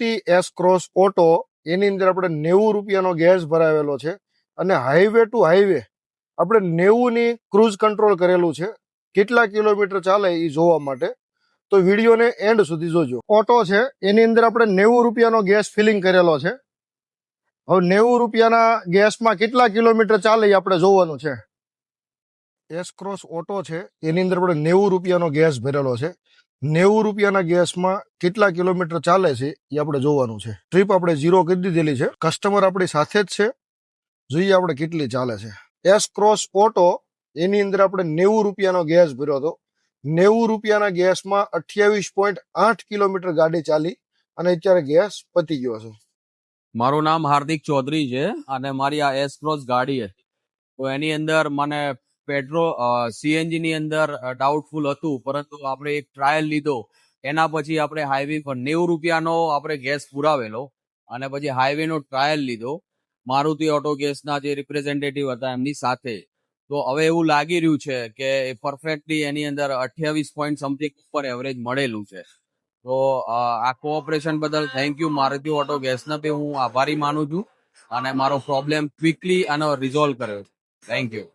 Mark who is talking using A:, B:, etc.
A: Maruti S cross auto એની અંદર આપણે 90 રૂપિયાનો ગેસ ભરાવેલો છે અને હાઈવે ટુ હાઈવે આપણે 90 ની ક્રૂઝ કંટ્રોલ કરેલું છે. કેટલા કિલોમીટર ચાલે એ જોવા માટે તો વિડીયોને એન્ડ સુધી જોજો. ઓટો છે એની અંદર આપણે 90 રૂપિયાનો ગેસ ફિલિંગ કરેલો છે. હવે 90 રૂપિયાના ગેસમાં કેટલા કિલોમીટર ચાલે એ આપણે જોવાનું છે. એસ ક્રોસ ઓટો છે એની અંદર આપણે 90 રૂપિયાનો ગેસ ભરેલો છે. 90 રૂપિયાના ગેસમાં કેટલા કિલોમીટર ચાલે છે એ આપણે જોવાનું છે. ટ્રીપ આપણે 0 કરી દીધેલી છે. કસ્ટમર આપણી સાથે જ છે. જોઈએ આપણે કેટલી ચાલે છે. એસ ક્રોસ ઓટો એની અંદર આપણે 90 રૂપિયાનો ગેસ ભર્યો હતો. 90 રૂપિયાના ગેસમાં 28.8 કિલોમીટર ગાડી ચાલી અને અત્યારે ગેસ પતી ગયો છે.
B: મારું નામ હાર્દિક ચૌધરી છે અને મારી આ એસ ક્રોસ ગાડી છે. તો એની અંદર મને સીએનજી ની અંદર ડાઉટફુલ હતું, પરંતુ આપણે એક ટ્રાયલ લીધો. એના પછી આપણે હાઈવે પર 90 રૂપિયાનો આપણે ગેસ પુરાવેલો અને પછી હાઈવે નો ટ્રાયલ લીધો મારુતિ ઓટો ગેસના જે રિપ્રેઝેન્ટેટિવ હતા એમની સાથે. તો હવે એવું લાગી રહ્યું છે કે પરફેક્ટલી એની અંદર 28 પોઈન્ટ સમથિંગ ઉપર એવરેજ મળેલું છે. તો આ કોઓપરેશન બદલ થેન્ક યુ મારુતિ ઓટો ગેસને બી હું આભારી માનું છું અને મારો પ્રોબ્લેમ ક્વિકલી આનો રિઝોલ્વ કર્યો છે. Thank you.